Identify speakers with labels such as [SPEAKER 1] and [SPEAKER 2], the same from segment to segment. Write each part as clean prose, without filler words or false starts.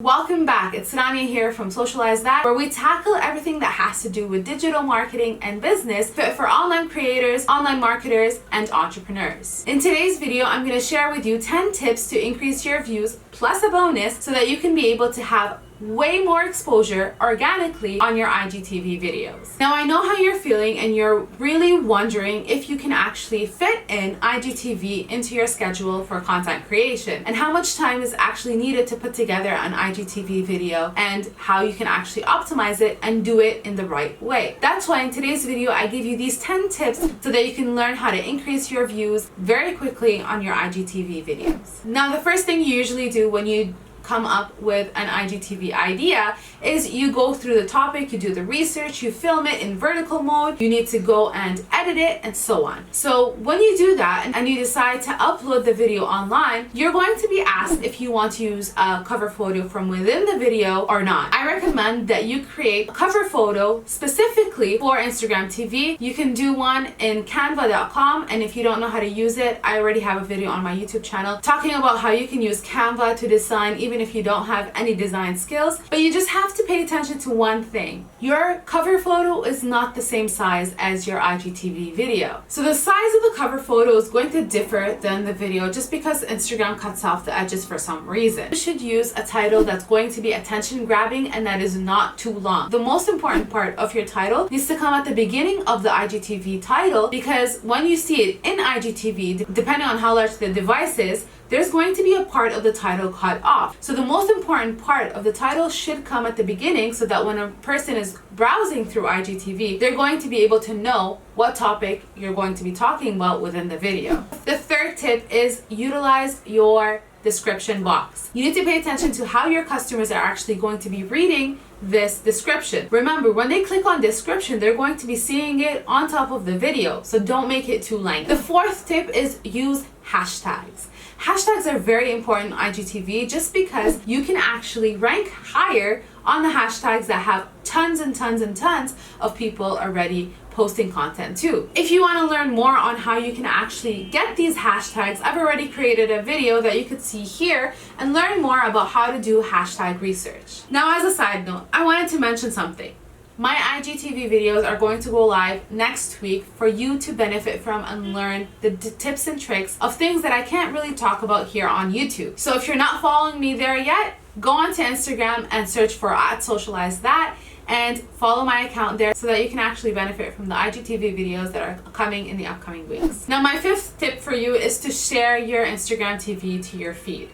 [SPEAKER 1] Welcome back, it's Rania here from Socialize That, where we tackle everything that has to do with digital marketing and business fit for online creators, online marketers, and entrepreneurs. In today's video, I'm going to share with you 10 tips to increase your views plus a bonus so that you can be able to have way more exposure organically on your IGTV videos. Now I know how you're feeling and you're really wondering if you can actually fit in IGTV into your schedule for content creation and how much time is actually needed to put together an IGTV video and how you can actually optimize it and do it in the right way. That's why in today's video I give you these 10 tips so that you can learn how to increase your views very quickly on your IGTV videos. Now the first thing you usually do when you come up with an IGTV idea is you go through the topic, you do the research, you film it in vertical mode, you need to go and edit it, and so on. So when you do that and you decide to upload the video online, you're going to be asked if you want to use a cover photo from within the video or not. I recommend that you create a cover photo specifically for Instagram TV. You can do one in canva.com, and if you don't know how to use it, I already have a video on my YouTube channel talking about how you can use Canva to design even if you don't have any design skills. But you just have to pay attention to one thing. Your cover photo is not the same size as your IGTV video. So the size of the cover photo is going to differ than the video just because Instagram cuts off the edges for some reason. You should use a title that's going to be attention grabbing and that is not too long. The most important part of your title needs to come at the beginning of the IGTV title, because when you see it in IGTV, depending on how large the device is, there's going to be a part of the title cut off. So the most important part of the title should come at the beginning so that when a person is browsing through IGTV, they're going to be able to know what topic you're going to be talking about within the video. The third tip is utilize your description box. You need to pay attention to how your customers are actually going to be reading this description. Remember, when they click on description, they're going to be seeing it on top of the video, so don't make it too lengthy. The fourth tip is use hashtags. Hashtags are very important in IGTV just because you can actually rank higher on the hashtags that have tons and tons and tons of people already posting content too. If you want to learn more on how you can actually get these hashtags, I've already created a video that you could see here and learn more about how to do hashtag research. Now, as a side note, I wanted to mention something. My IGTV videos are going to go live next week for you to benefit from and learn the tips and tricks of things that I can't really talk about here on YouTube. So if you're not following me there yet, go onto Instagram and search for @socializethat and follow my account there so that you can actually benefit from the IGTV videos that are coming in the upcoming weeks. Now, my fifth tip for you is to share your Instagram TV to your feed.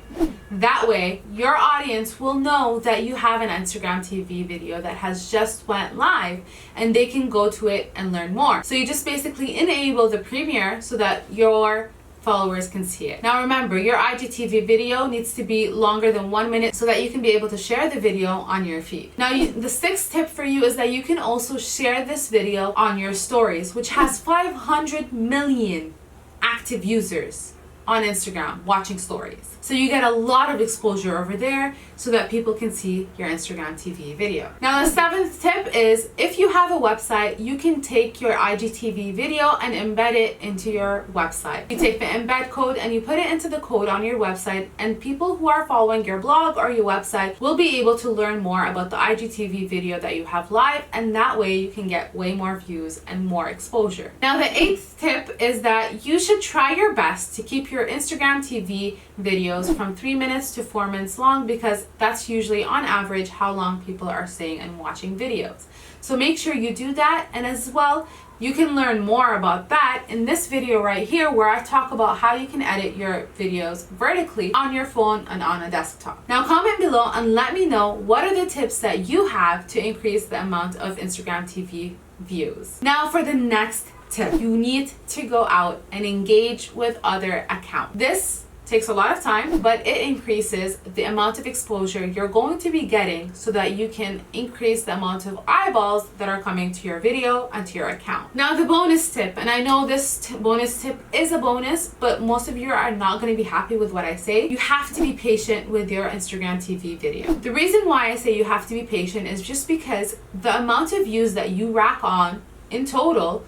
[SPEAKER 1] That way, your audience will know that you have an Instagram TV video that has just went live and they can go to it and learn more. So you just basically enable the premiere so that your followers can see it. Now remember, your IGTV video needs to be longer than 1 minute so that you can be able to share the video on your feed. Now the sixth tip for you is that you can also share this video on your stories, which has 500 million active users on Instagram watching stories. So you get a lot of exposure over there so that people can see your Instagram TV video. Now the seventh tip is if you have a website, you can take your IGTV video and embed it into your website. You take the embed code and you put it into the code on your website, and people who are following your blog or your website will be able to learn more about the IGTV video that you have live, and that way you can get way more views and more exposure. Now the eighth tip is that you should try your best to keep your Instagram TV videos from 3 minutes to 4 minutes long, because that's usually on average how long people are staying and watching videos. So make sure you do that, and as well, you can learn more about that in this video right here where I talk about how you can edit your videos vertically on your phone and on a desktop. Now comment below and let me know what are the tips that you have to increase the amount of Instagram TV views. Now for the next tip, you need to go out and engage with other accounts. This takes a lot of time, but it increases the amount of exposure you're going to be getting so that you can increase the amount of eyeballs that are coming to your video and to your account. Now the bonus tip, and I know this bonus tip is a bonus, but most of you are not going to be happy with what I say. You have to be patient with your Instagram TV video. The reason why I say you have to be patient is just because the amount of views that you rack on in total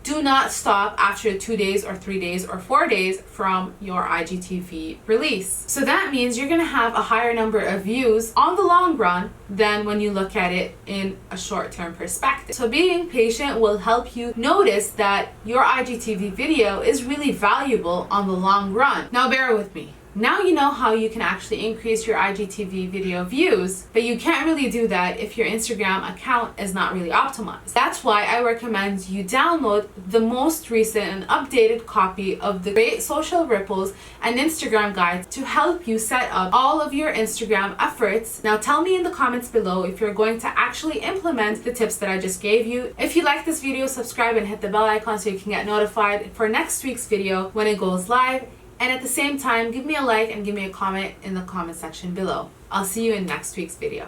[SPEAKER 1] do not stop after 2 days or 3 days or 4 days from your IGTV release. So that means you're going to have a higher number of views on the long run than when you look at it in a short-term perspective. So being patient will help you notice that your IGTV video is really valuable on the long run. Now bear with me. Now you know how you can actually increase your IGTV video views, but you can't really do that if your Instagram account is not really optimized. That's why I recommend you download the most recent and updated copy of the Great Social Ripples and Instagram Guide to help you set up all of your Instagram efforts. Now tell me in the comments below if you're going to actually implement the tips that I just gave you. If you like this video, subscribe and hit the bell icon so you can get notified for next week's video when it goes live. And at the same time, give me a like and give me a comment in the comment section below. I'll see you in next week's video.